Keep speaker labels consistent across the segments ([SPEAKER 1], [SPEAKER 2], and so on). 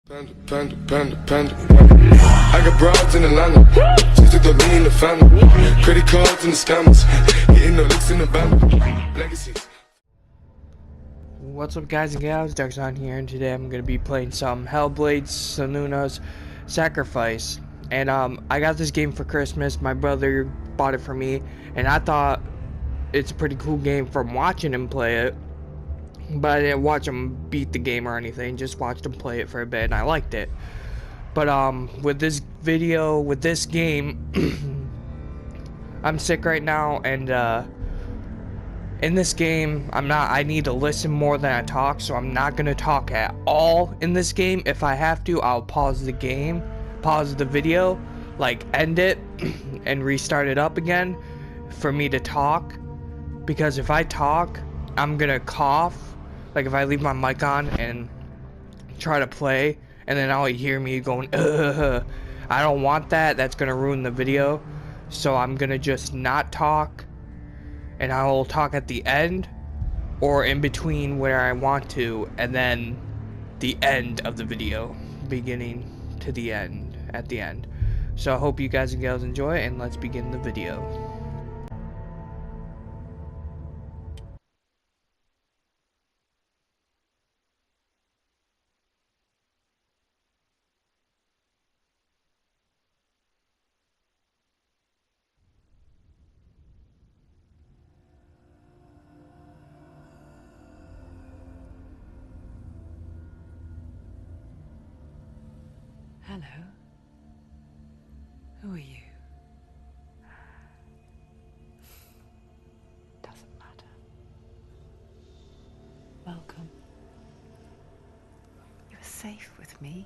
[SPEAKER 1] Panda, panda, panda, panda. I got broads in Atlanta. Just took the me in the family. Credit cards and the scammers. Getting no licks in the band. Legacies.
[SPEAKER 2] What's up, guys and gals? Darkson here, and today I'm gonna be playing some HellBlade Senua's Sacrifice. And I got this game for Christmas. My brother bought it for me, and I thought it's a pretty cool game from watching him play it. But I didn't watch him beat the game or anything. Just watched him play it for a bit, and I liked it. But with this video, with this game, I'm sick right now, and in this game, I need to listen more than I talk, so I'm not gonna talk at all in this game. If I have to, I'll pause the game, pause the video, like end it, and restart it up again for me to talk. Because if I talk, I'm gonna cough. Like if I leave my mic on and try to play, and then all you hear me going, ugh. I don't want that. That's gonna ruin the video. So I'm gonna just not talk. And I will talk at the end or in between where I want to, and then the end of the video, beginning to the end, at the end. So I hope you guys and gals enjoy, and let's begin the video.
[SPEAKER 3] Hello. Who are you? Doesn't matter. Welcome. You are safe with me.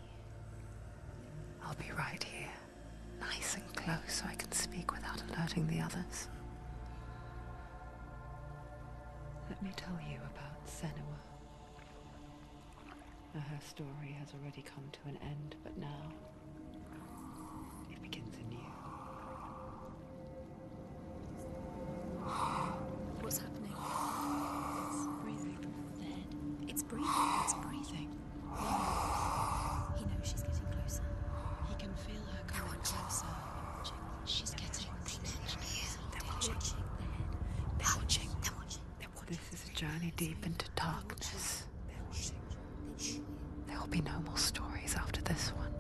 [SPEAKER 3] I'll be right here, nice and close so I can speak without alerting the others. Let me tell you about Senua. Her story has already come to an end, but now it begins anew.
[SPEAKER 4] What's happening? It's breathing. The head. It's breathing. It's breathing. He knows she's getting closer. He can feel her coming closer. She's getting closer. They're watching. They're watching. They're watching. They're watching.
[SPEAKER 3] This is a journey deep into darkness. There will be no more stories after this one.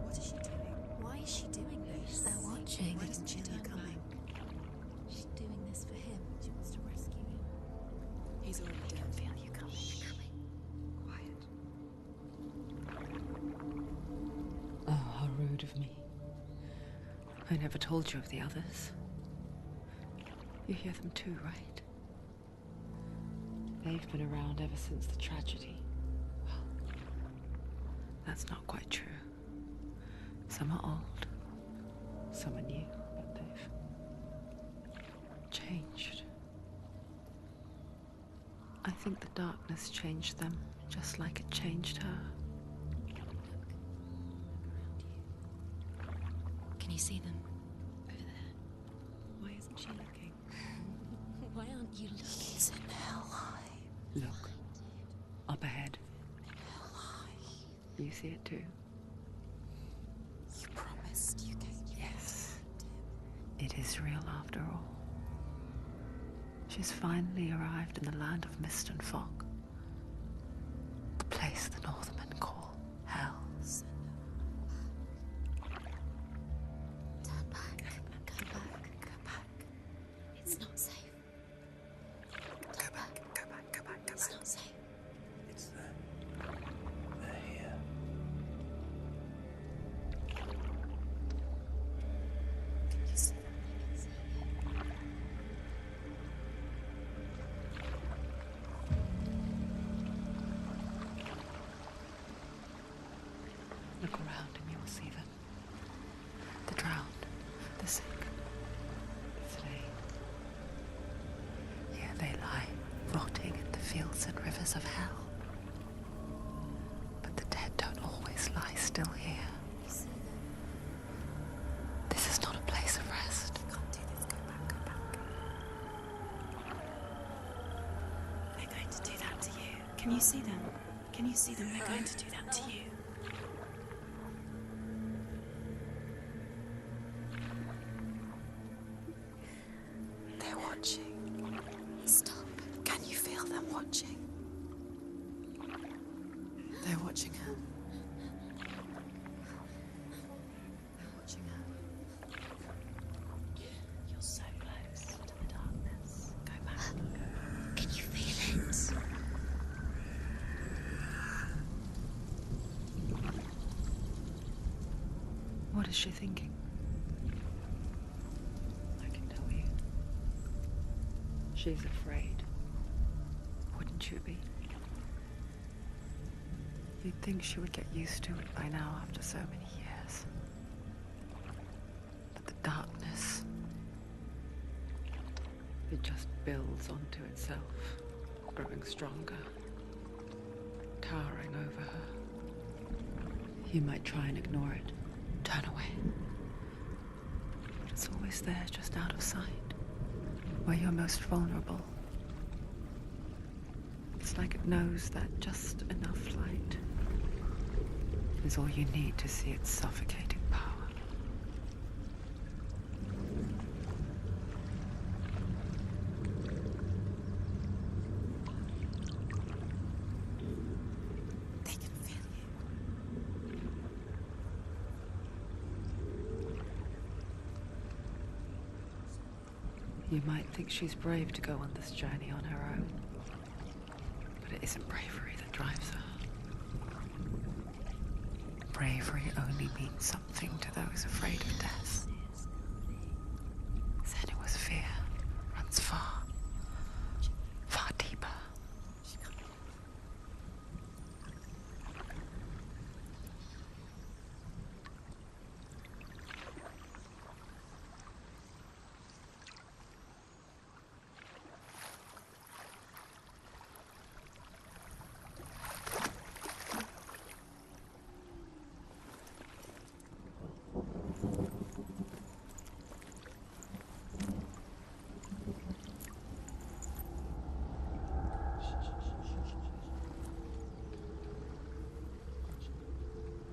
[SPEAKER 4] What is she doing? Why is she doing this? They're watching. Why doesn't she know coming? She's doing this for him. She wants to rescue him. He's already dead. I can feel you coming. Quiet.
[SPEAKER 3] Oh, how rude of me. I never told you of the others. You hear them too, right? They've been around ever since the tragedy. Well, that's not quite true. Some are old, some are new, but they've changed. I think the darkness changed them, just like it changed her.
[SPEAKER 4] Can you see them? Over there. Why isn't she looking? Why aren't you looking? He's in hell high.
[SPEAKER 3] Look, up ahead.
[SPEAKER 4] Hell high.
[SPEAKER 3] You see it too?
[SPEAKER 4] You promised you gave me.
[SPEAKER 3] Yes. It is real after all. She's finally arrived in the land of mist and fog. The place the Northmen call hell.
[SPEAKER 4] Turn back. Go back. Go back. It's not safe. Go back. Go back. Go back. It's not safe.
[SPEAKER 5] It's them. They're here.
[SPEAKER 4] Can you see them?
[SPEAKER 3] Look around and you will see them. The drowned, the sick, the slain. Here they lie, rotting in the fields and rivers of hell. But the dead don't always lie still here. This is not a place of rest.
[SPEAKER 4] You can't do this. Go back. Go back. They're going to do that to you. Can you see them? Can Can you see them? They're going to do that to you. They're watching. Stop. Can you feel them watching? They're watching her. They're watching her. You're so close to the darkness. Go back. Can you feel it?
[SPEAKER 3] What is she thinking? I can tell you. She's afraid. Wouldn't you be? You'd think she would get used to it by now after so many years. But the darkness, it just builds onto itself, growing stronger, towering over her. You might try and ignore it, turn away. But it's always there, just out of sight, where you're most vulnerable. It's like it knows that just enough light is all you need to see its suffocating power.
[SPEAKER 4] They can feel you.
[SPEAKER 3] You might think she's brave to go on this journey on her own, but it isn't bravery that drives her. Bravery only means something to those afraid of death. Senua's fear runs far, far deeper.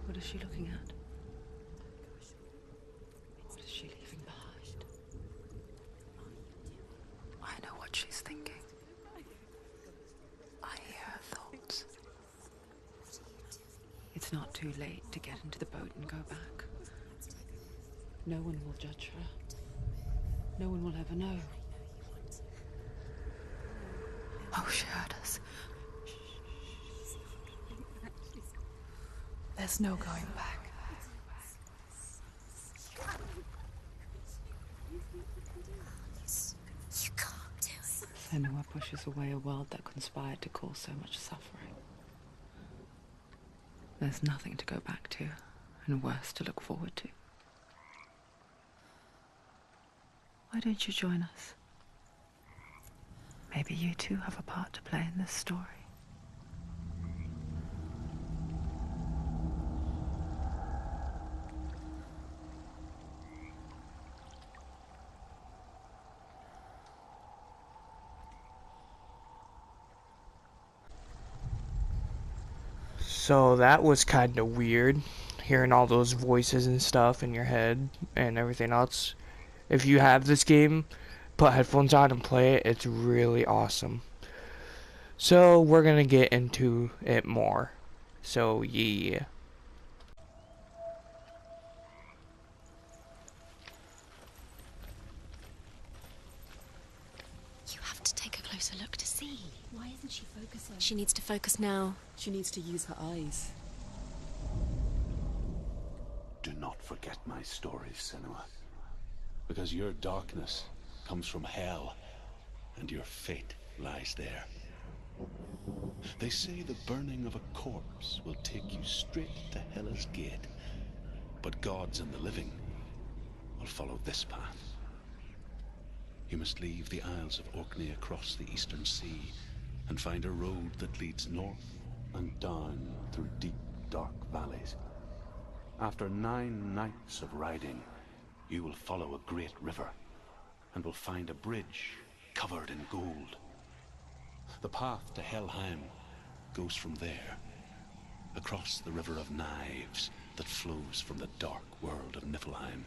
[SPEAKER 3] What is she looking at? What is she leaving behind? I know what she's thinking. I hear her thoughts. It's not too late to get into the boat and go back. No one will judge her. No one will ever know. Oh, she heard us.
[SPEAKER 4] There's no going back. You can't do it.
[SPEAKER 3] Senua pushes away a world that conspired to cause so much suffering. There's nothing to go back to, and worse to look forward to. Why don't you join us? Maybe you too have a part to play in this story.
[SPEAKER 2] So that was kind of weird, hearing all those voices and stuff in your head and everything else. If you have this game, put headphones on and play it. It's really awesome. So we're gonna get into it more. So yeah.
[SPEAKER 4] You have to take a closer look to see. Why isn't she focusing? She needs to focus now.
[SPEAKER 6] She needs to use her eyes.
[SPEAKER 5] Do not forget my stories, Senua. Because your darkness comes from hell, and your fate lies there. They say the burning of a corpse will take you straight to Hela's gate, but gods and the living will follow this path. You must leave the Isles of Orkney across the eastern sea and find a road that leads north and down through deep, dark valleys. After 9 nights of riding, you will follow a great river and will find a bridge covered in gold. The path to Helheim goes from there across the river of knives that flows from the dark world of Niflheim.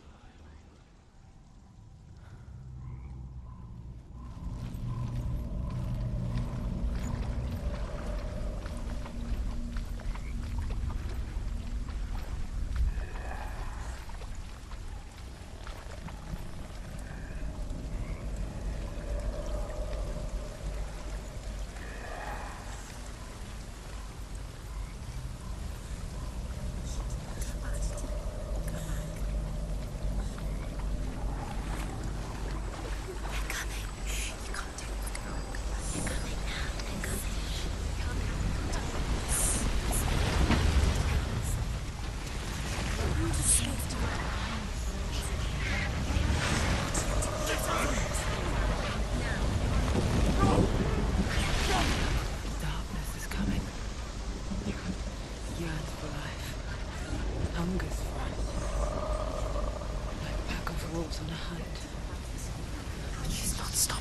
[SPEAKER 3] Darkness is coming. Yearns for life. Hungers for it. Like a pack of wolves on a hunt. But she's not stopping.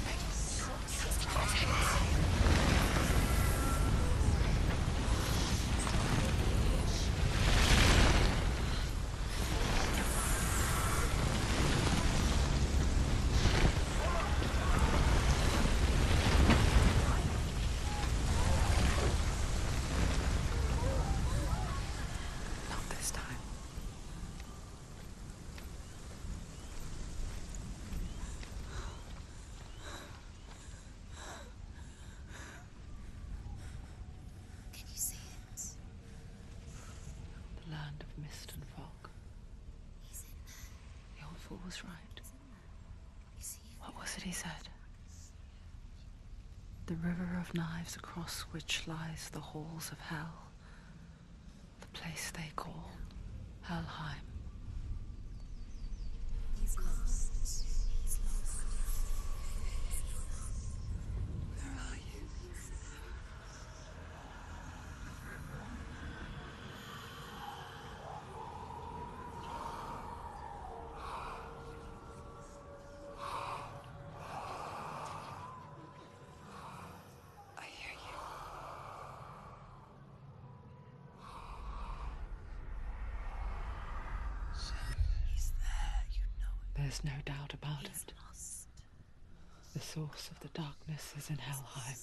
[SPEAKER 3] Not this time.
[SPEAKER 4] Can you see it?
[SPEAKER 3] The land of mist and fog.
[SPEAKER 4] He's in there.
[SPEAKER 3] The old fool was right.
[SPEAKER 4] You see it?
[SPEAKER 3] What was it he said? The river of knives across which lies the halls of hell. The place they call Helheim.
[SPEAKER 4] He's lost. He's lost.
[SPEAKER 3] Where are you? I hear you.
[SPEAKER 6] He's there, you know it.
[SPEAKER 3] There's no doubt about
[SPEAKER 4] He's
[SPEAKER 3] it.
[SPEAKER 4] lost.
[SPEAKER 3] The source of the darkness is in Helheim,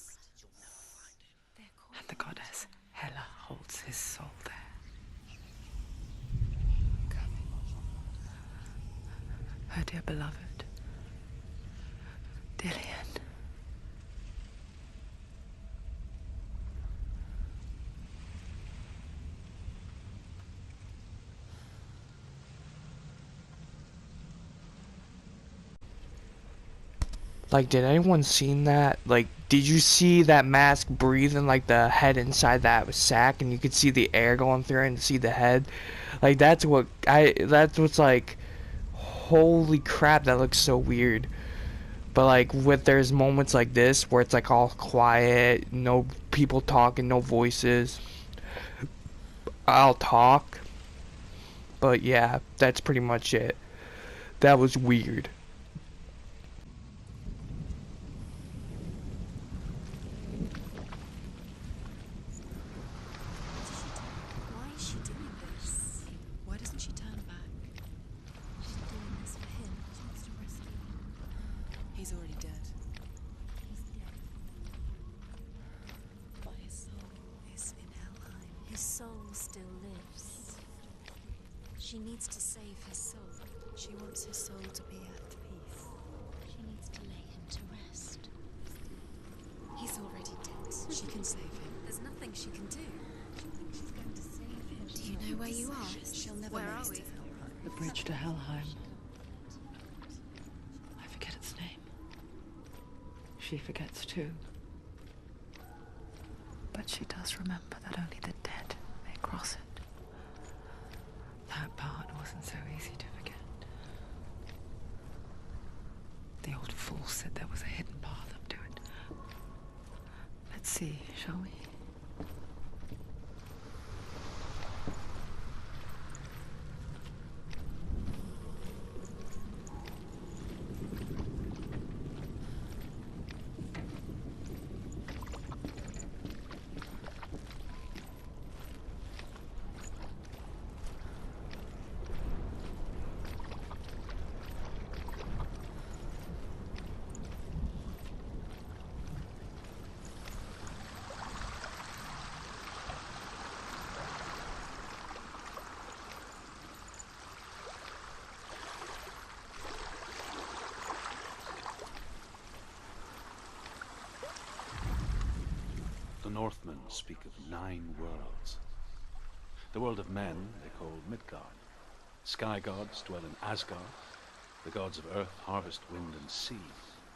[SPEAKER 4] They're called
[SPEAKER 3] and the goddess Hela holds his soul there. Her dear beloved, Dillian.
[SPEAKER 2] Like, did anyone seen that? Like, did you see that mask breathing like the head inside that sack, and you could see the air going through it and see the head? Like, that's what's like, holy crap, that looks so weird. But like, there's moments like this where it's like all quiet, no people talking, no voices. I'll talk. But yeah, that's pretty much it. That was weird.
[SPEAKER 4] Why is she doing this?
[SPEAKER 6] Why doesn't she turn back?
[SPEAKER 4] She's doing this for him. She wants to rescue him.
[SPEAKER 6] He's already dead.
[SPEAKER 4] He's dead. But his soul
[SPEAKER 6] Is in Helheim.
[SPEAKER 4] His soul still lives. She needs to save his soul.
[SPEAKER 6] She wants his soul to be at peace.
[SPEAKER 4] She needs to lay him to rest.
[SPEAKER 6] He's already dead. She can save him.
[SPEAKER 4] There's nothing she can do. She's going to save him. Do you know where you are?
[SPEAKER 6] She'll never
[SPEAKER 4] Where
[SPEAKER 6] raise
[SPEAKER 4] are we?
[SPEAKER 6] to Helheim.
[SPEAKER 3] The bridge to Helheim. I forget its name. She forgets too. But she does remember that only the dead may cross it. That part wasn't so easy to forget. The old fool said there was a hidden path up to it. Let's see, shall we?
[SPEAKER 5] Northmen speak of 9 worlds. The world of men they call Midgard. Sky gods dwell in Asgard. The gods of earth, harvest, wind, and sea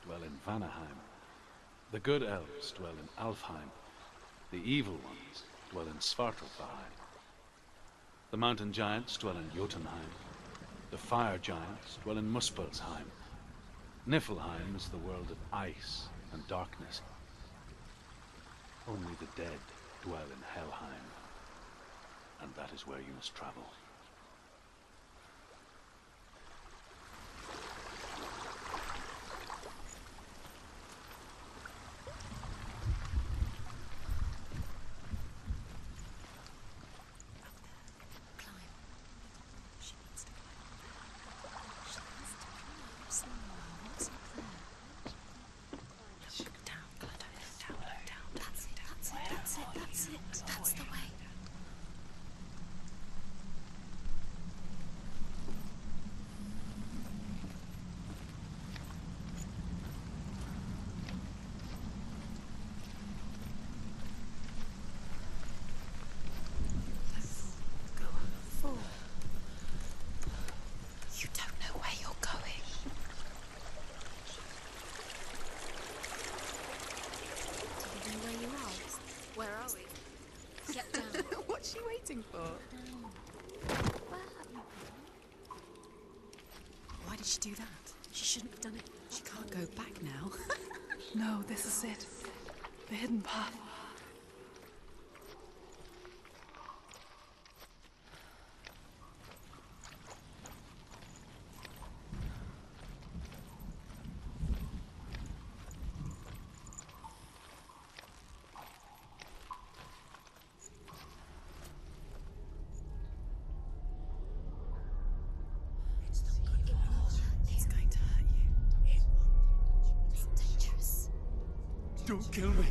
[SPEAKER 5] dwell in Vanaheim. The good elves dwell in Alfheim. The evil ones dwell in Svartalfheim. The mountain giants dwell in Jotunheim. The fire giants dwell in Muspelheim. Niflheim is the world of ice and darkness. Only the dead dwell in Helheim. And that is where you must travel.
[SPEAKER 6] That's the way. Go on. 4. You don't know where you're going. Do you know where you are? Where are we? Get down.
[SPEAKER 3] What's she waiting for?
[SPEAKER 6] Where have you been?
[SPEAKER 3] Why did she do that?
[SPEAKER 6] She shouldn't have done it.
[SPEAKER 3] She can't go back now. No, this is it. The hidden path. He's going to hurt you.
[SPEAKER 6] It's dangerous.
[SPEAKER 7] Don't kill me.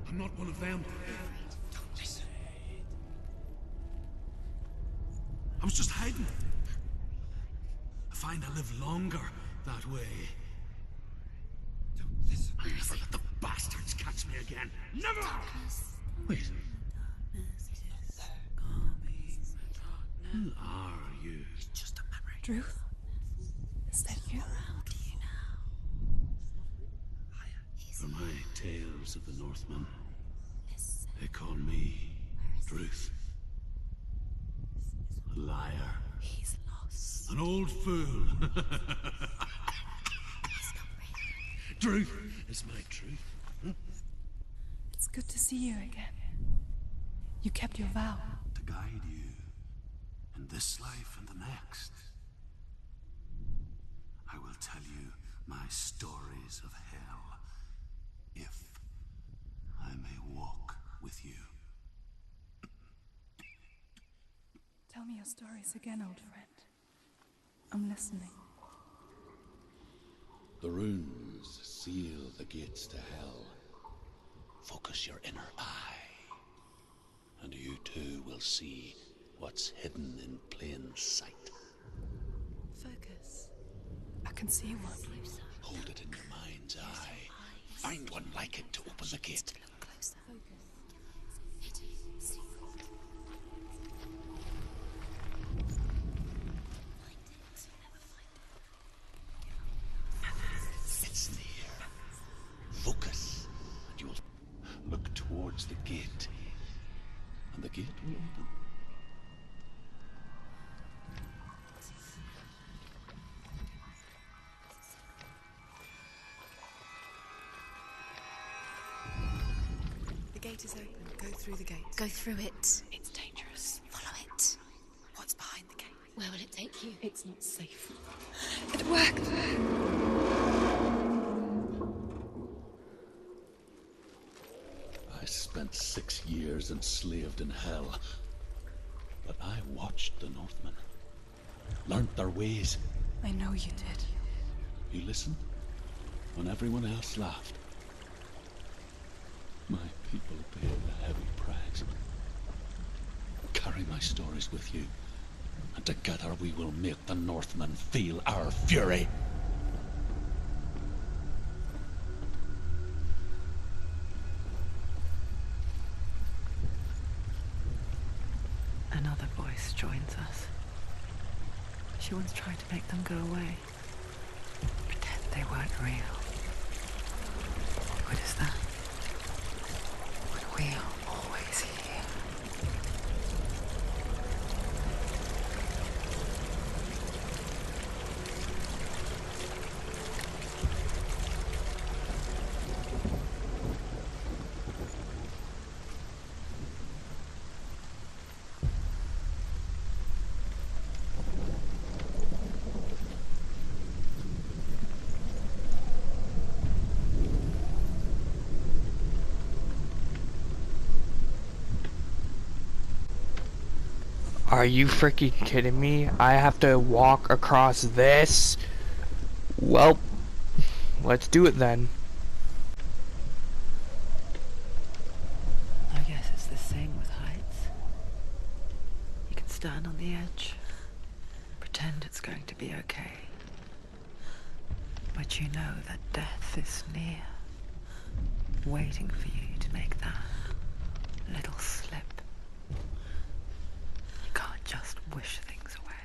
[SPEAKER 7] I'm not one of them.
[SPEAKER 6] Don't listen.
[SPEAKER 7] I was just hiding. I find I live longer that way. Don't listen. I'll never let the bastards catch me again. Never! Wait. Who are you?
[SPEAKER 6] Just a memory.
[SPEAKER 3] Drew? Is that you?
[SPEAKER 7] For my tales of the Northmen, they call me Druth. A liar.
[SPEAKER 6] He's lost.
[SPEAKER 7] An old fool.
[SPEAKER 6] He's not real.
[SPEAKER 7] Druth is my truth.
[SPEAKER 3] It's good to see you again. You kept your vow.
[SPEAKER 7] To guide you in this life and the next. I will tell you my stories of hell, if I may walk with you.
[SPEAKER 3] Tell me your stories again, old friend. I'm listening.
[SPEAKER 5] The runes seal the gates to hell. Focus your inner eye, and you too will see what's hidden in plain sight.
[SPEAKER 3] Focus. I can see one.
[SPEAKER 5] Hold it in your mind's eye. Find one like it to open the gate.
[SPEAKER 6] Look closer.
[SPEAKER 5] It's near. Focus, and you will look towards the gate, and the gate will open.
[SPEAKER 3] The gate is open. Go through the gate.
[SPEAKER 6] Go through it.
[SPEAKER 3] It's dangerous.
[SPEAKER 6] Follow it.
[SPEAKER 3] What's behind the gate?
[SPEAKER 6] Where will it take you?
[SPEAKER 3] It's not safe. It worked.
[SPEAKER 5] I spent 6 years enslaved in hell, but I watched the Northmen, learnt their ways.
[SPEAKER 3] I know you did.
[SPEAKER 5] You listened when everyone else laughed. My people paid a heavy price. Carry my stories with you, and together we will make the Northmen feel our fury.
[SPEAKER 3] Another voice joins us. She once tried to make them go away. Pretend they weren't real. What is that? When we are always here.
[SPEAKER 2] Are you freaking kidding me? I have to walk across this? Well, let's do it then.
[SPEAKER 3] I guess it's the same with heights. You can stand on the edge, pretend it's going to be okay. But you know that death is near, waiting for you to make that little slip. You can't just wish things away.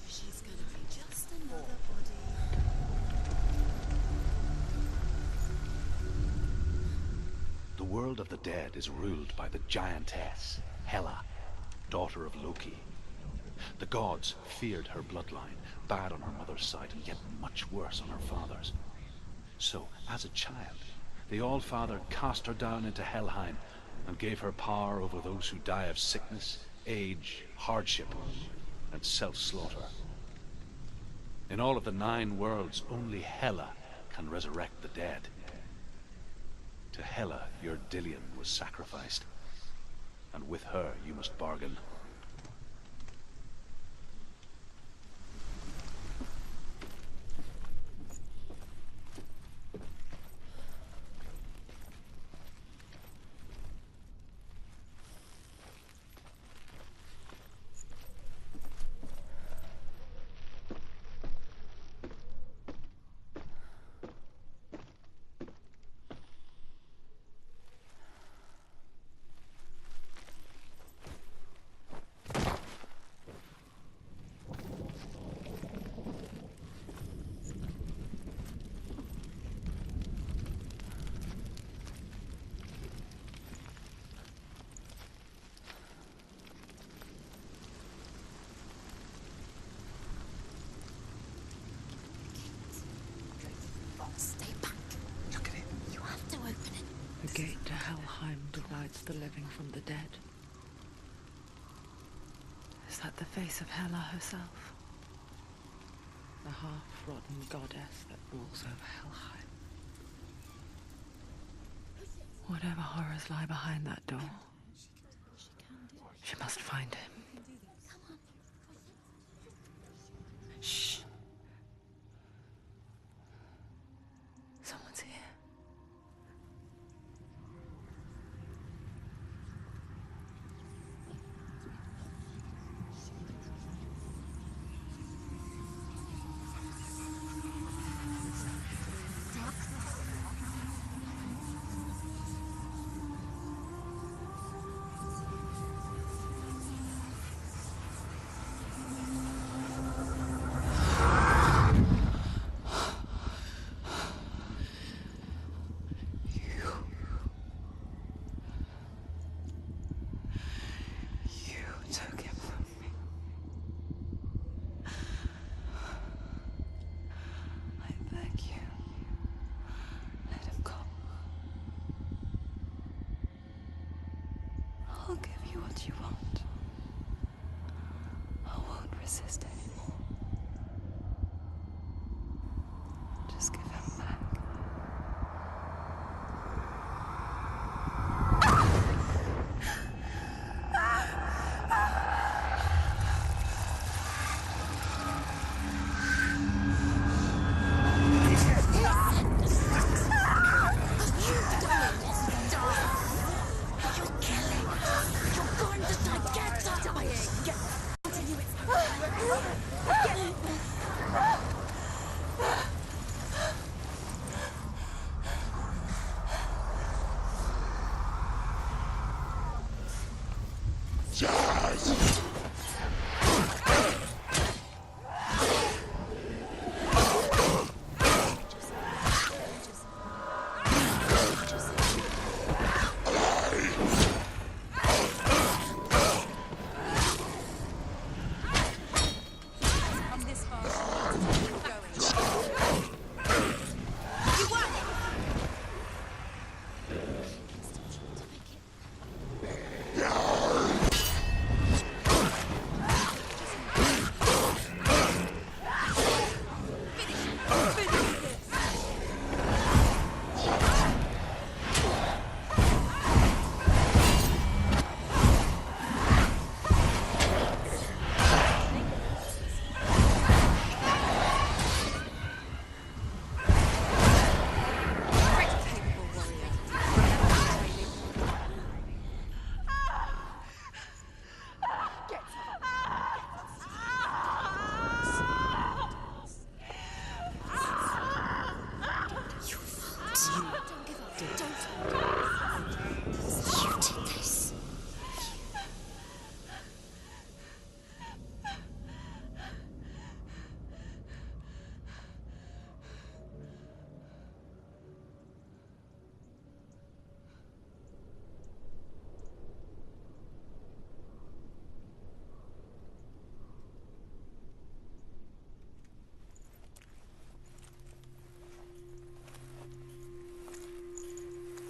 [SPEAKER 4] She's gonna be just another body.
[SPEAKER 5] The world of the dead is ruled by the giantess, Hela, daughter of Loki. The gods feared her bloodline, bad on her mother's side, and yet much worse on her father's. So, as a child, the All-Father cast her down into Helheim and gave her power over those who die of sickness, age, hardship, and self-slaughter. In all of the 9 worlds, only Hela can resurrect the dead. To Hela, your Dillion was sacrificed, and with her you must bargain.
[SPEAKER 4] Stay back. Look at it. You have to open it.
[SPEAKER 3] The gate to Helheim divides the living from the dead. Is that the face of Hela herself? The half-rotten goddess that rules over Helheim. Whatever horrors lie behind that door, she must find him. Shh. Someone's here. I'll give you what you want. I won't resist anymore. Just give him back.
[SPEAKER 4] You're going to die. Get dying. Come this far. Keep going. You won!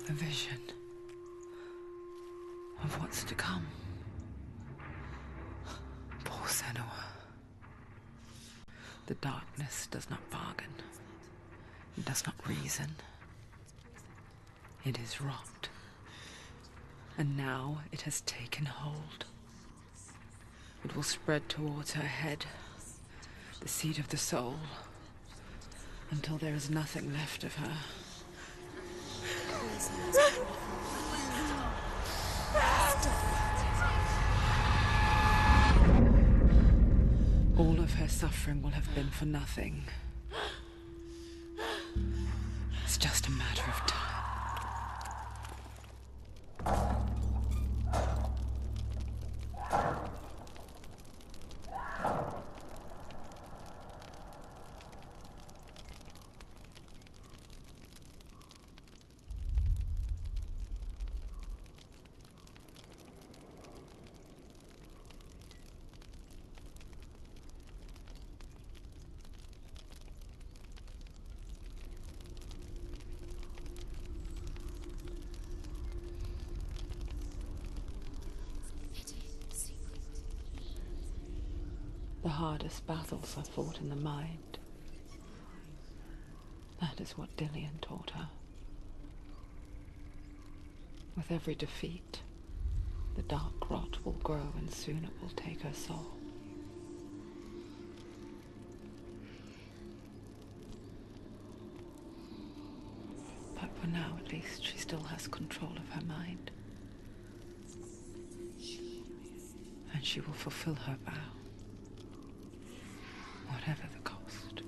[SPEAKER 3] A vision of what's to come. Poor Senua. The darkness does not bargain. It does not reason. It is rot. And now it has taken hold. It will spread towards her head, the seat of the soul, until there is nothing left of her. All of her suffering will have been for nothing. It's just a matter of time. The hardest battles are fought in the mind. That is what Dillian taught her. With every defeat, the dark rot will grow and soon it will take her soul. But for now, at least, she still has control of her mind. And she will fulfill her vow. Whatever the cost.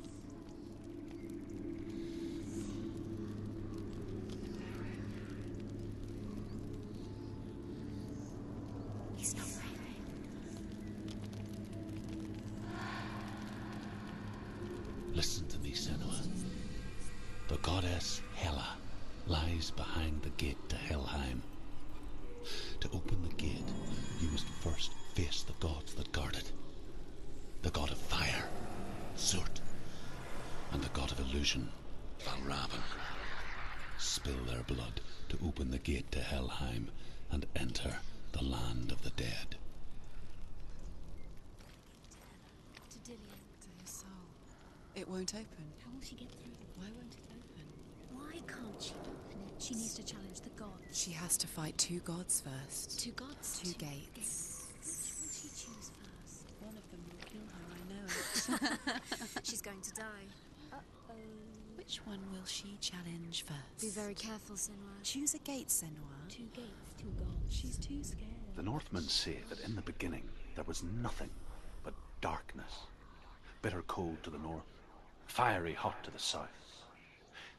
[SPEAKER 4] He's not right.
[SPEAKER 5] Listen to me, Senua. The goddess Hela lies behind the gate to Helheim. To open the gate, you must first face the gods that guard it. The god of fire, Surt, and the god of illusion, Valravan. Spill their blood to open the gate to Helheim and enter the land of the dead.
[SPEAKER 4] To Dillian.
[SPEAKER 8] To his soul. It won't open.
[SPEAKER 4] How will she get through?
[SPEAKER 8] Why won't it open?
[SPEAKER 4] Why can't she open it? She needs to challenge the gods.
[SPEAKER 8] She has to fight two gods first.
[SPEAKER 4] Two gods?
[SPEAKER 8] Two gates.
[SPEAKER 4] Which will she choose first?
[SPEAKER 8] One of them will kill her, I know it.
[SPEAKER 4] She's going to die. Uh-oh.
[SPEAKER 8] Which one will she challenge first?
[SPEAKER 4] Be very careful, Senua.
[SPEAKER 8] Choose a gate, Senua.
[SPEAKER 4] Two gates, two gods.
[SPEAKER 8] She's too scared.
[SPEAKER 7] The Northmen say that in the beginning there was nothing but darkness. Bitter cold to the north, fiery hot to the south.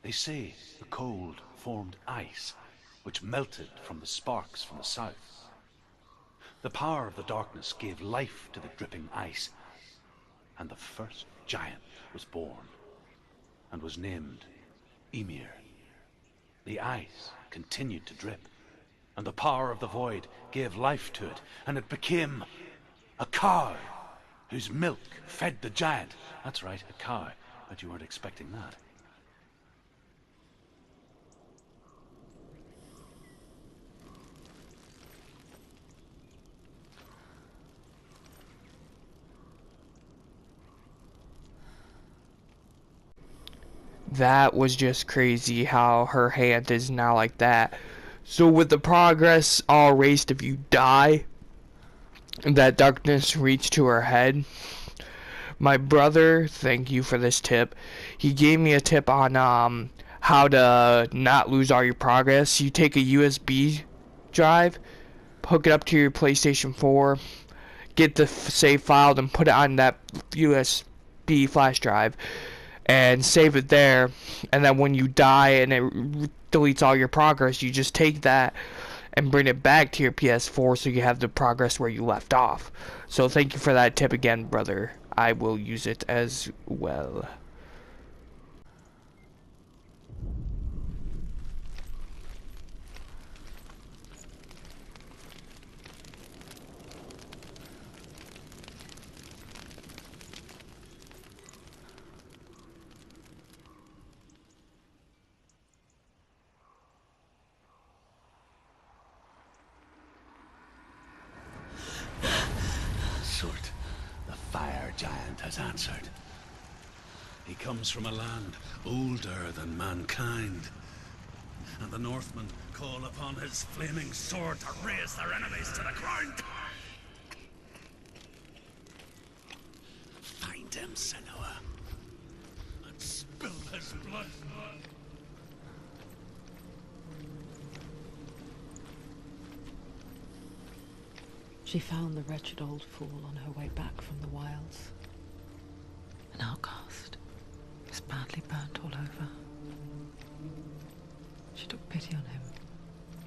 [SPEAKER 7] They say the cold formed ice, which melted from the sparks from the south. The power of the darkness gave life to the dripping ice, and the first giant was born, and was named Ymir. The ice continued to drip, and the power of the void gave life to it, and it became a cow whose milk fed the giant. That's right, a cow. Bet you weren't expecting that.
[SPEAKER 2] That was just crazy how her hand is now like that. So with the progress all erased, if you die, that darkness reached to her head. My brother, thank you for this tip. He gave me a tip on how to not lose all your progress. You take a USB drive, hook it up to your PlayStation 4, get the save file, and put it on that USB flash drive, and save it there. And then when you die and it deletes all your progress, you just take that and bring it back to your PS4 so you have the progress where you left off. So thank you for that tip again, brother. I will use it as well.
[SPEAKER 5] Surt, the fire giant, has answered. He comes from a land older than mankind, and the Northmen call upon his flaming sword to raise their enemies to the ground. Find him, Senua, and spill his blood.
[SPEAKER 3] She found the wretched old fool on her way back from the wilds. An outcast, was badly burnt all over. She took pity on him,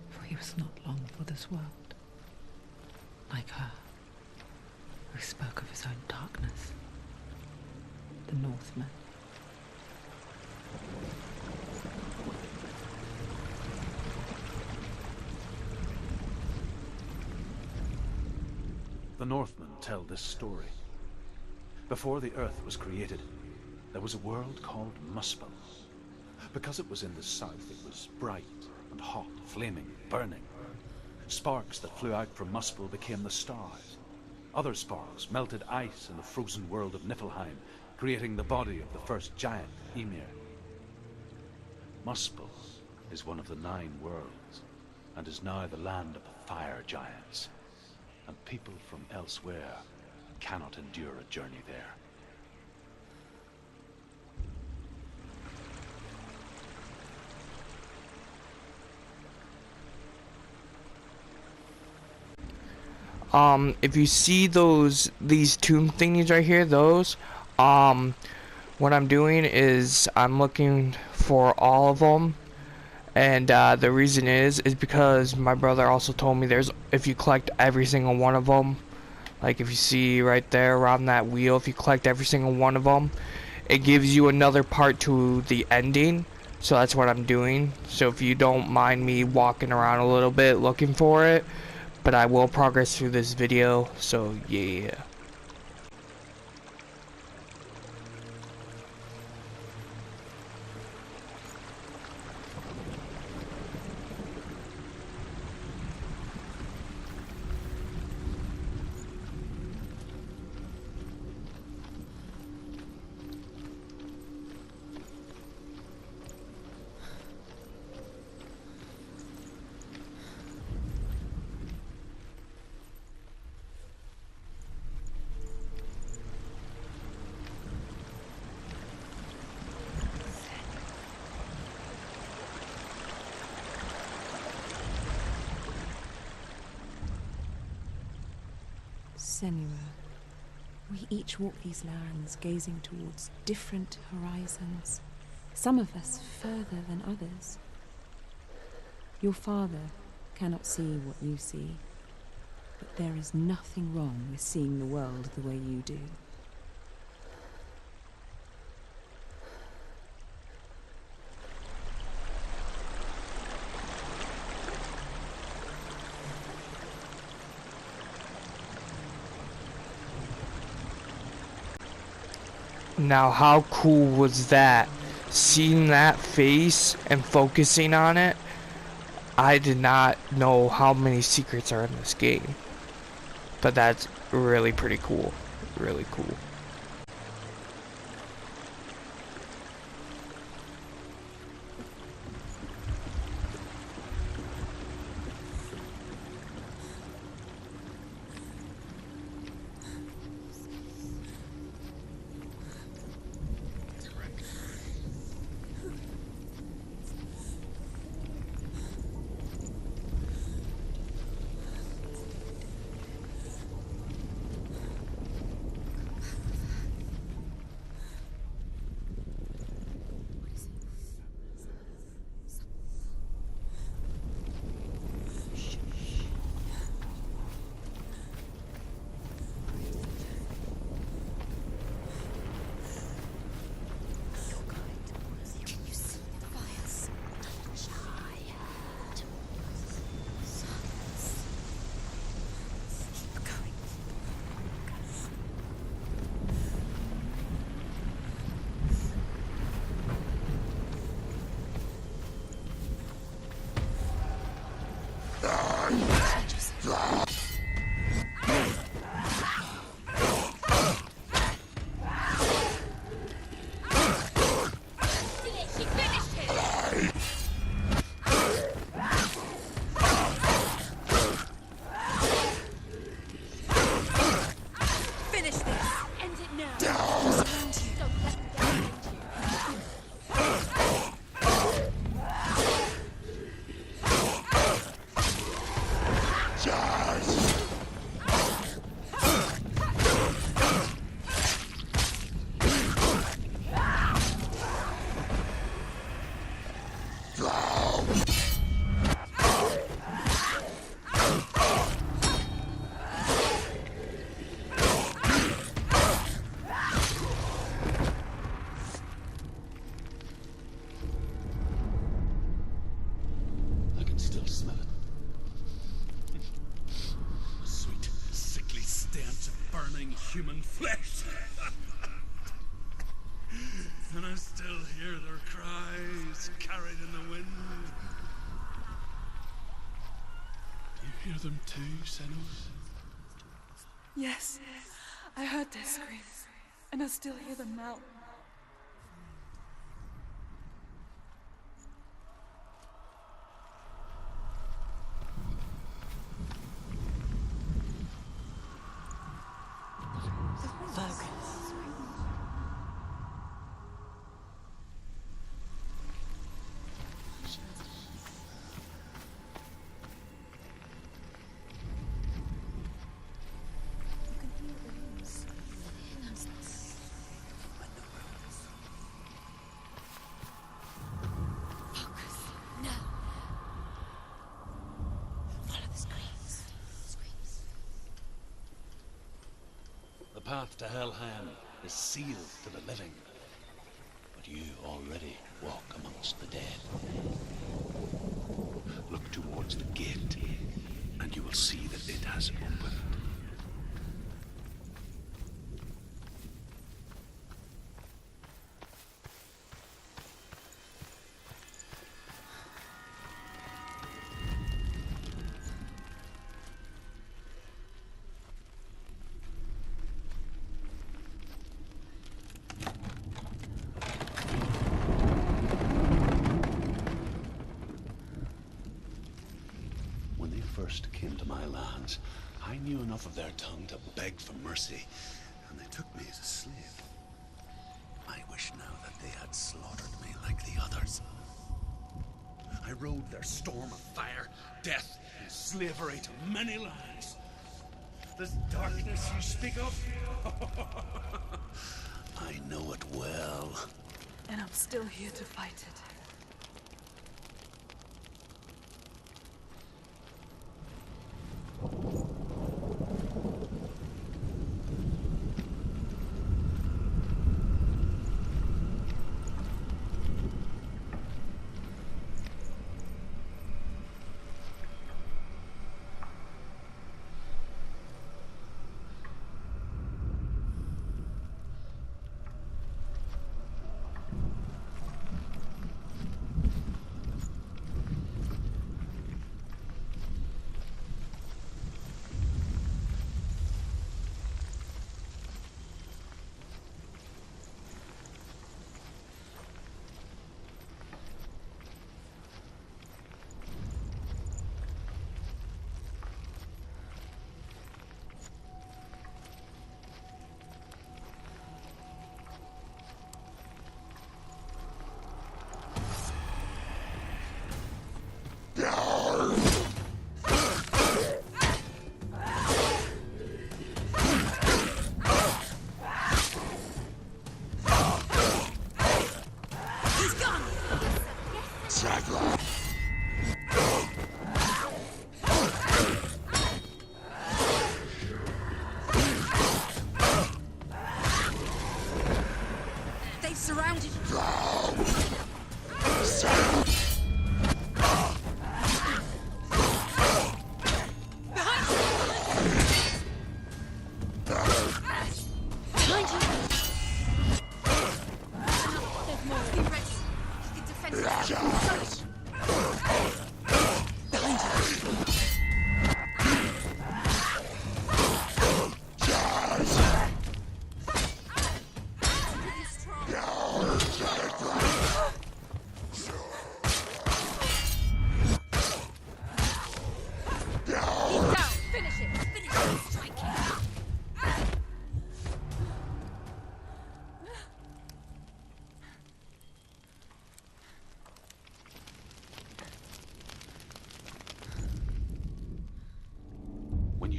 [SPEAKER 3] for he was not long for this world. Like her, who spoke of his own darkness, the Northmen.
[SPEAKER 7] The Northmen tell this story. Before the earth was created, there was a world called Muspel. Because it was in the south, it was bright and hot, flaming, burning. Sparks that flew out from Muspel became the stars. Other sparks melted ice in the frozen world of Niflheim, creating the body of the first giant, Ymir. Muspel is one of the 9 worlds, and is now the land of the fire giants. And people from elsewhere cannot endure a journey there.
[SPEAKER 2] If you see these tomb thingies right here, what I'm doing is I'm looking for all of them. And the reason is because my brother also told me if you collect every single one of them, like if you see right there around that wheel, if you collect every single one of them, it gives you another part to the ending. So that's what I'm doing. So if you don't mind me walking around a little bit looking for it, but I will progress through this video, so yeah.
[SPEAKER 4] Senua, we each walk these lands gazing towards different horizons, some of us further than others. Your father cannot see what you see, but
[SPEAKER 3] There is nothing wrong with seeing the world the way you do.
[SPEAKER 2] Now, how cool was that? Seeing that face and focusing on it, I did not know how many secrets are in this game. But that's really pretty cool. Really cool.
[SPEAKER 5] I can still smell it. A sweet, sickly stench of burning human flesh. And I still hear their cries carried in the wind. You hear them too, Senua?
[SPEAKER 9] Yes, I heard their screams, and I still hear them now.
[SPEAKER 5] The path to Helheim is sealed to the living, but you already walk amongst the dead. Look towards the gate, and you will see that it has opened. First came to my lands, I knew enough of their tongue to beg for mercy, and they took me as a slave. I wish now that they had slaughtered me like the others. I rode their storm of fire, death, and slavery to many lands. This darkness you speak of, I know it well.
[SPEAKER 9] And I'm still here to fight it.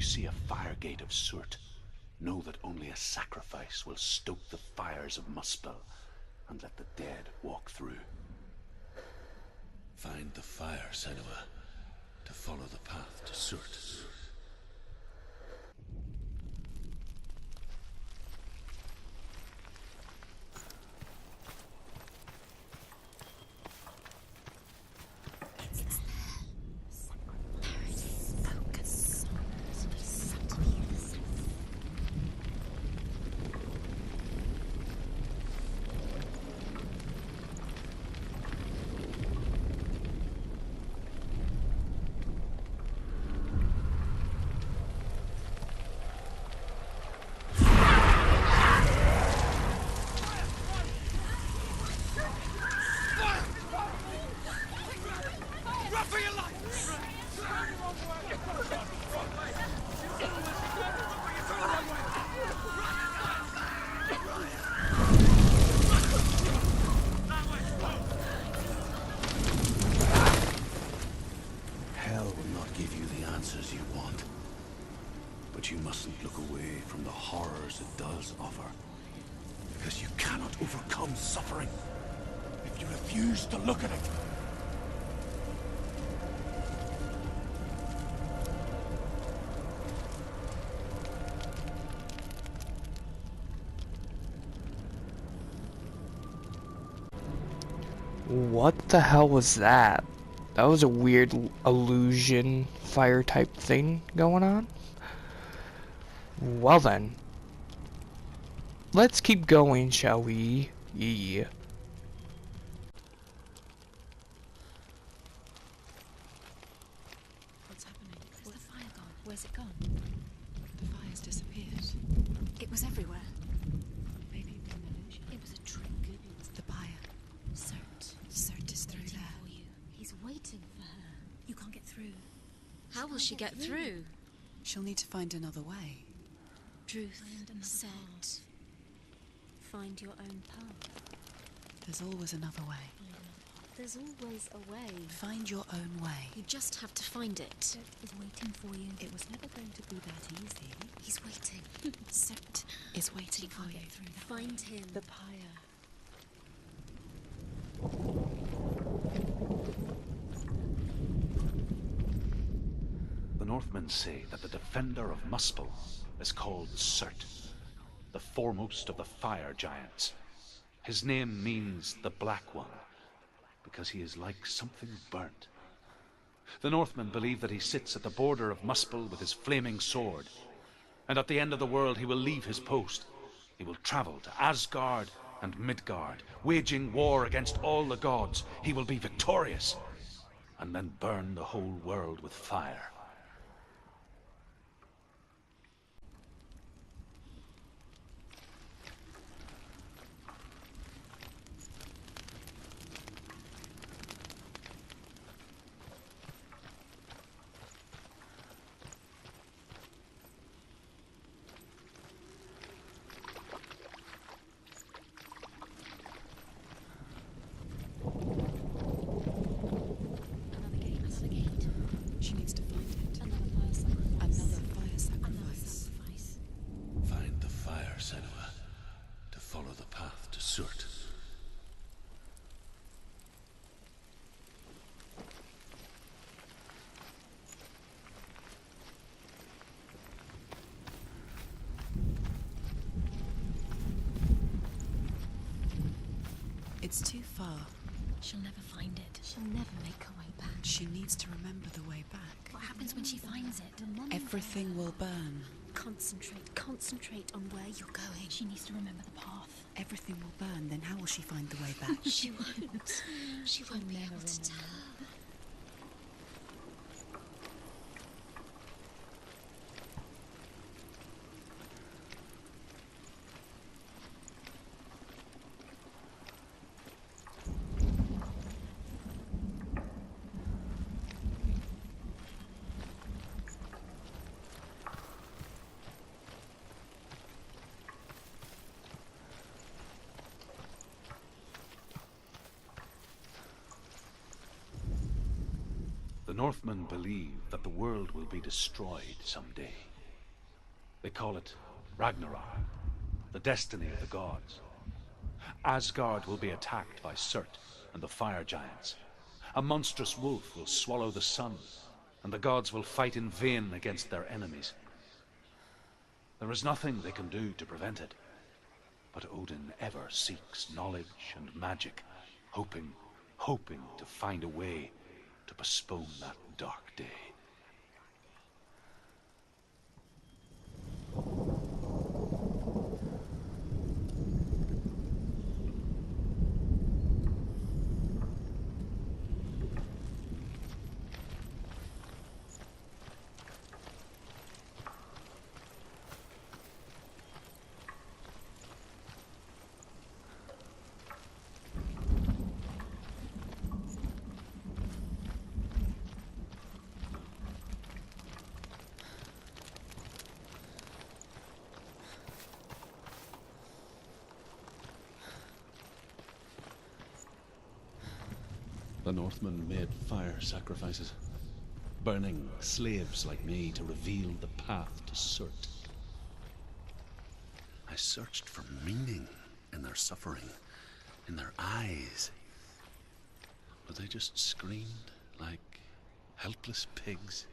[SPEAKER 7] see a fire gate of Surt, know that only a sacrifice will stoke the fires of Muspel and let the dead walk through.
[SPEAKER 5] Find the fire, Senua, to follow the path to Surt.
[SPEAKER 7] Hell will not give you the answers you want. But you mustn't look away from the horrors it does offer. Because you cannot overcome suffering if you refuse to look at it.
[SPEAKER 2] What the hell was that? That was a weird illusion fire type thing going on. Well then. Let's keep going, shall we? Yeah.
[SPEAKER 3] What's happening? Where's the fire gone? Where's it gone? The fire's disappeared.
[SPEAKER 4] It was everywhere.
[SPEAKER 3] Maybe it was an illusion.
[SPEAKER 4] It was a trick.
[SPEAKER 3] It's the buyer.
[SPEAKER 4] Cert.
[SPEAKER 3] Cert is through
[SPEAKER 4] Waiting
[SPEAKER 3] there.
[SPEAKER 4] for you. He's waiting for her. You can't get through.
[SPEAKER 6] How will she get through?
[SPEAKER 3] She'll need to find another way.
[SPEAKER 4] Truth.
[SPEAKER 6] Find another
[SPEAKER 4] Set. Find your own path.
[SPEAKER 3] There's always another way.
[SPEAKER 4] There's always a way.
[SPEAKER 3] Find your own way.
[SPEAKER 4] You just have to find it. Cert is waiting for you.
[SPEAKER 3] It was never going to be that easy.
[SPEAKER 4] He's waiting.
[SPEAKER 3] Cert is waiting for
[SPEAKER 4] can't
[SPEAKER 3] you.
[SPEAKER 4] get through that Find him.
[SPEAKER 3] The pyre.
[SPEAKER 7] The Northmen say that the defender of Muspel is called Surt, the foremost of the fire giants. His name means the Black One, because he is like something burnt. The Northmen believe that he sits at the border of Muspel with his flaming sword, and at the end of the world he will leave his post. He will travel to Asgard and Midgard, waging war against all the gods. He will be victorious, and then burn the whole world with fire.
[SPEAKER 4] Another gate. Another gate.
[SPEAKER 3] She needs to find it.
[SPEAKER 4] Another fire sacrifice.
[SPEAKER 3] Another fire
[SPEAKER 4] Another
[SPEAKER 3] sacrifice.
[SPEAKER 4] sacrifice.
[SPEAKER 5] Find the fire, Senua, to follow the path to Surt.
[SPEAKER 3] It's too far.
[SPEAKER 4] She'll never find it. She'll never make her way back.
[SPEAKER 3] She needs to remember the way back.
[SPEAKER 4] What happens when she finds it?
[SPEAKER 3] Everything will burn.
[SPEAKER 4] Concentrate. Concentrate on where you're going. She needs to remember the path.
[SPEAKER 3] Everything will burn, then how will she find the way back?
[SPEAKER 4] She won't. She won't be able to tell.
[SPEAKER 7] The Northmen believe that the world will be destroyed someday. They call it Ragnarok, the destiny of the gods. Asgard will be attacked by Surt and the fire giants. A monstrous wolf will swallow the sun, and the gods will fight in vain against their enemies. There is nothing they can do to prevent it, but Odin ever seeks knowledge and magic, hoping to find a way to postpone that dark day.
[SPEAKER 5] The Northmen made fire sacrifices, burning slaves like me to reveal the path to Surt. I searched for meaning in their suffering, in their eyes, but they just screamed like helpless pigs.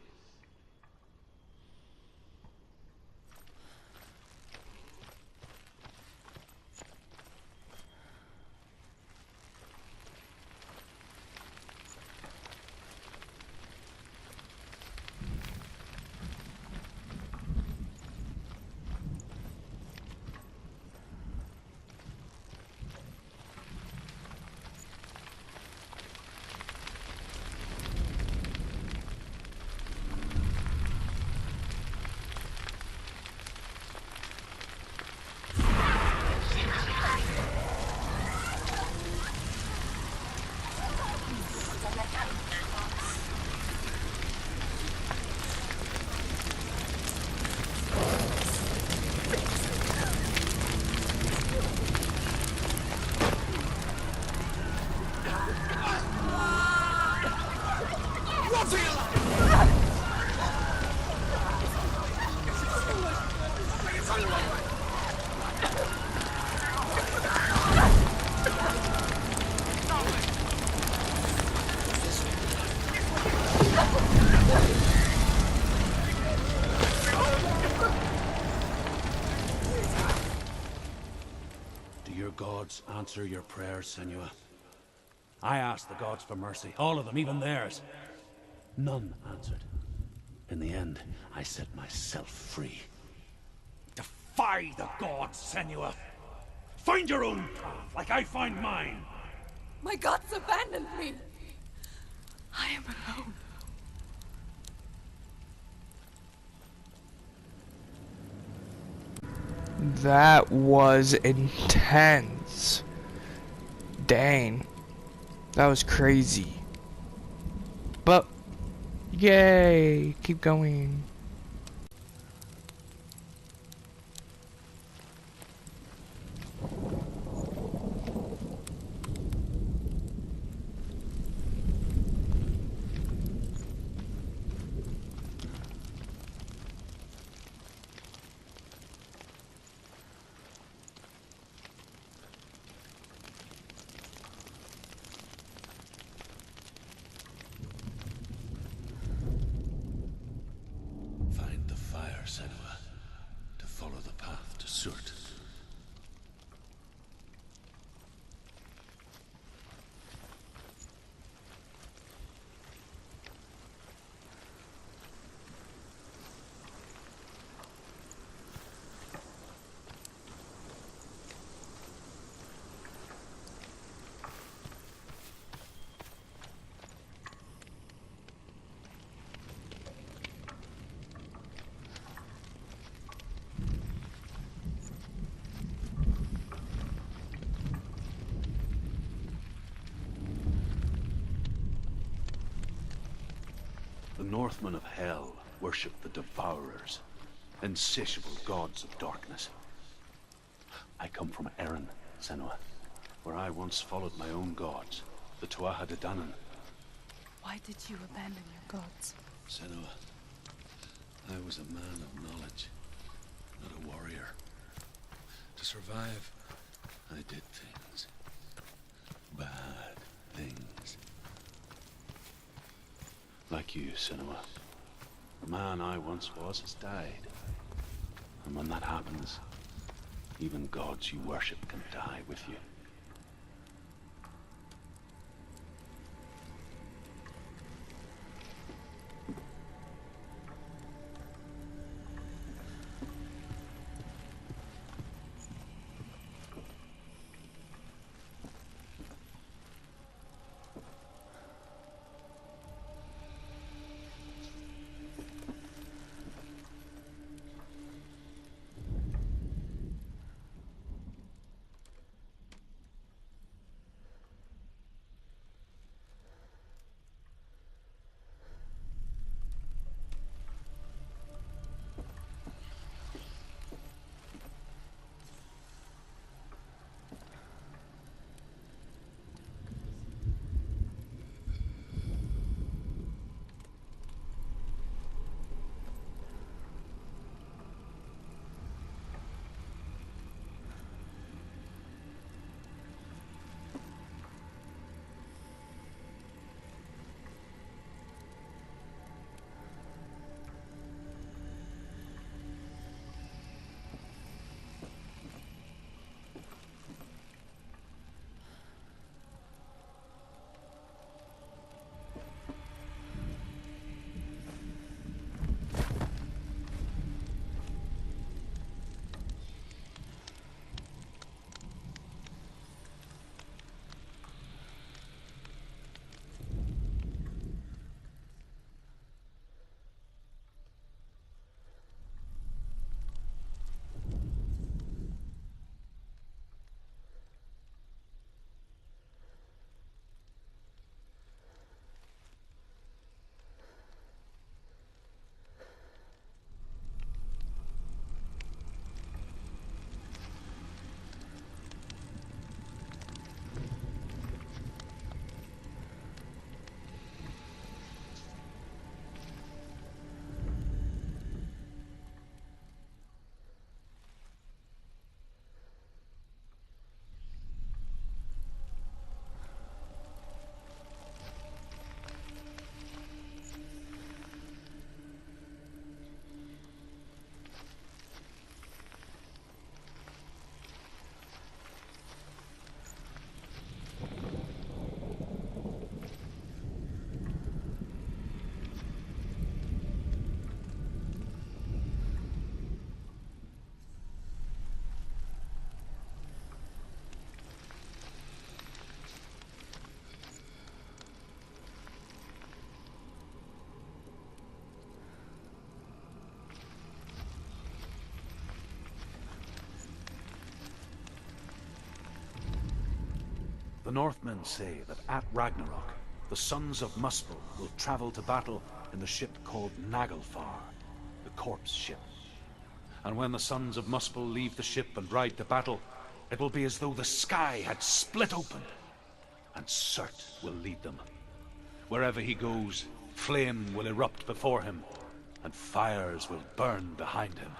[SPEAKER 5] Answer your prayers, Senua. I asked the gods for mercy, all of them, even theirs. None answered. In the end, I set myself free.
[SPEAKER 7] Defy the gods, Senua! Find your own path, like I find mine!
[SPEAKER 9] My gods abandoned me! I am alone.
[SPEAKER 2] That was intense. Dang. That was crazy. But, yay! Keep going.
[SPEAKER 5] Senua, to follow the path to Surt. The Northmen of Hell worship the Devourers, insatiable gods of darkness. I come from Erin, Senua, where I once followed my own gods, the Tuatha De Danann.
[SPEAKER 9] Why did you abandon your gods?
[SPEAKER 5] Senua, I was a man of knowledge. survive, I did things. Bad things. Like you, Senua. The man I once was has died. And when that happens, even gods you worship can die with you.
[SPEAKER 7] The Northmen say that at Ragnarok, the sons of Muspel will travel to battle in the ship called Naglfar, the corpse ship. And when the sons of Muspel leave the ship and ride to battle, it will be as though the sky had split open, and Surt will lead them. Wherever he goes, flame will erupt before him, and fires will burn behind him.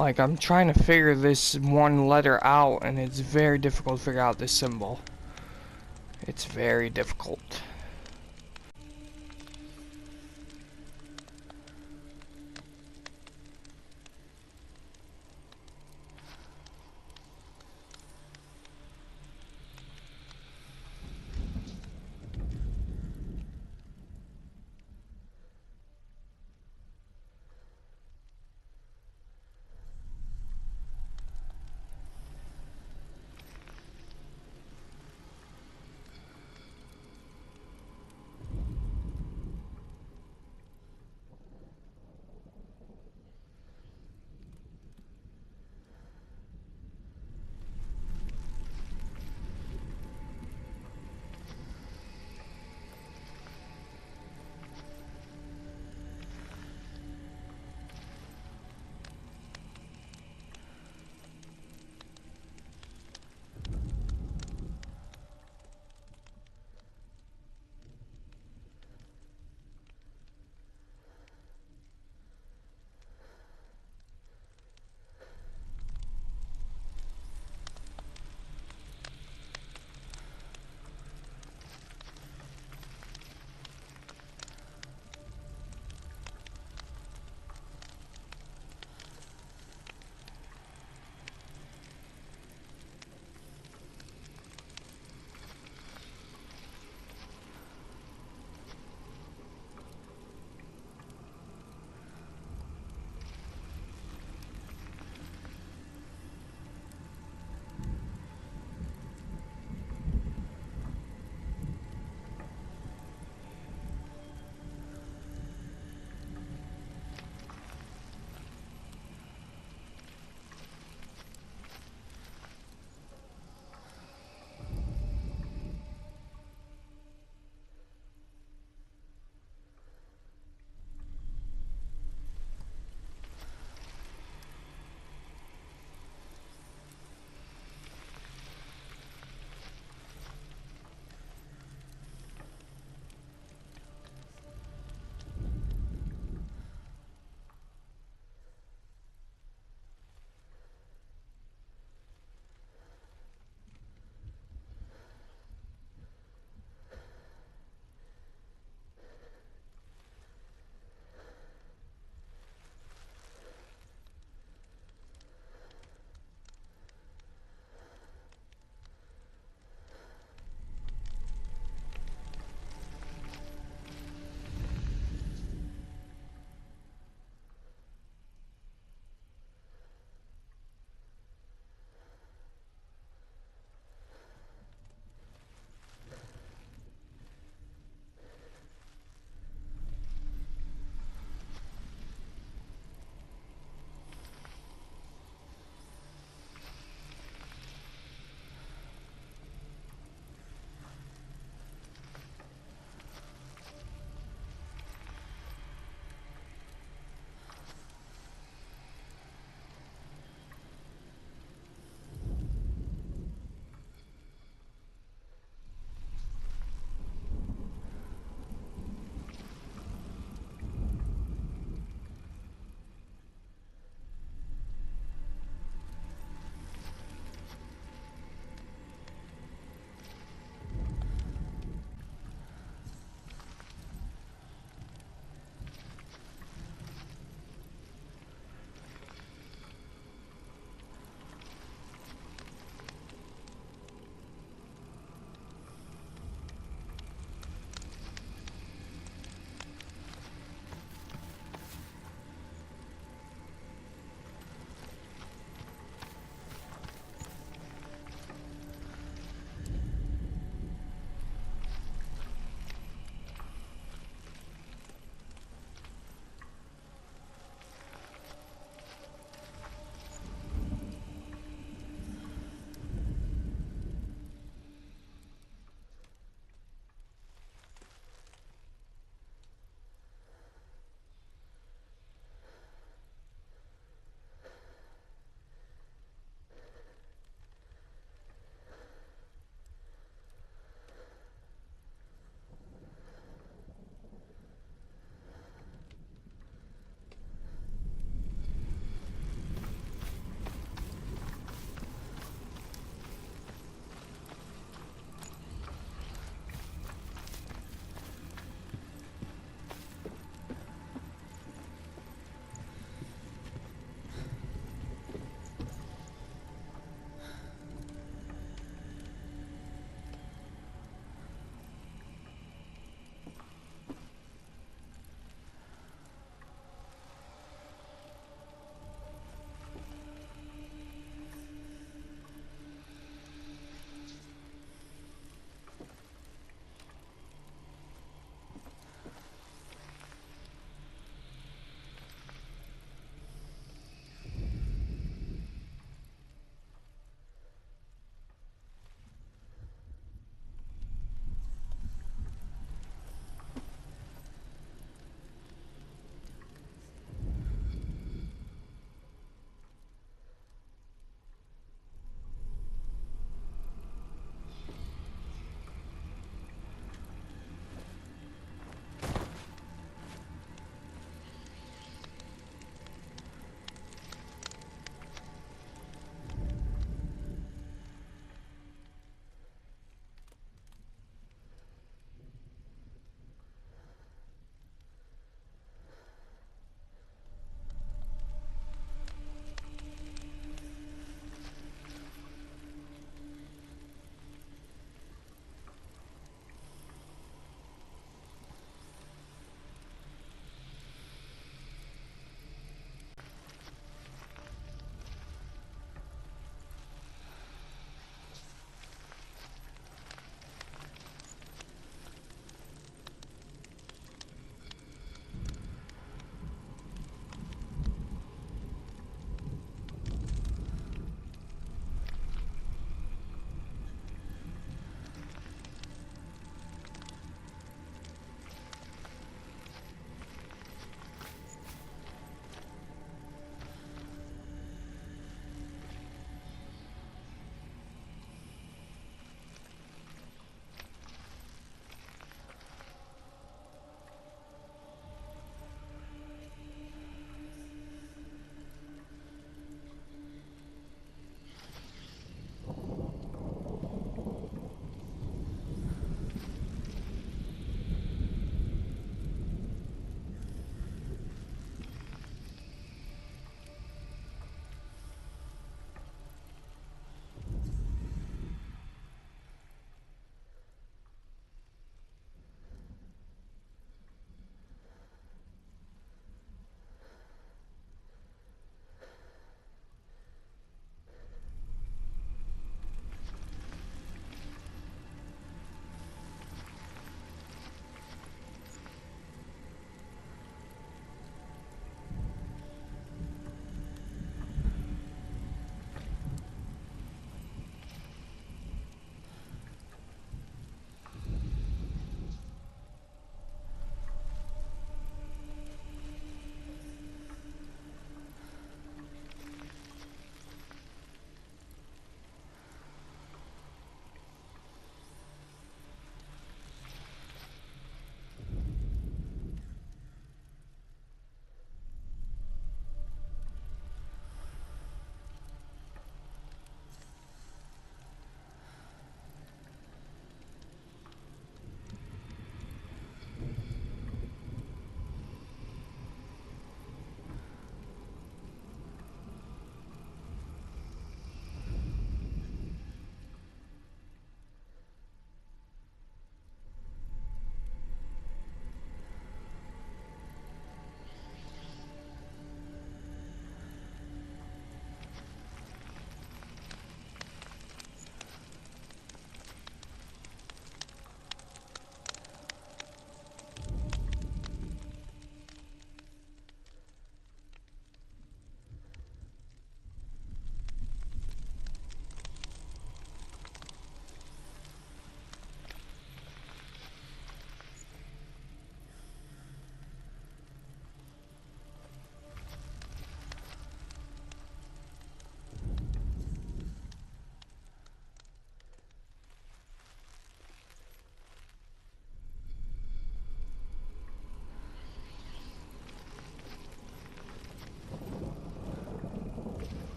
[SPEAKER 2] Like, I'm trying to figure this one letter out, and it's very difficult to figure out this symbol. It's very difficult.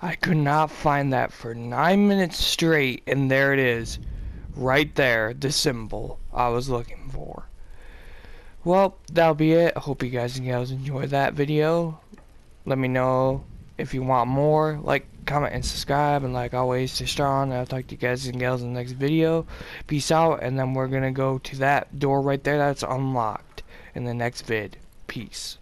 [SPEAKER 2] I could not find that for 9 minutes straight, and there it is. Right there, the symbol I was looking for. Well, that'll be it. I hope you guys and gals enjoyed that video. Let me know if you want more. Like, comment, and subscribe. And like always, stay strong. I'll talk to you guys and gals in the next video. Peace out. And then we're going to go to that door right there that's unlocked in the next vid. Peace.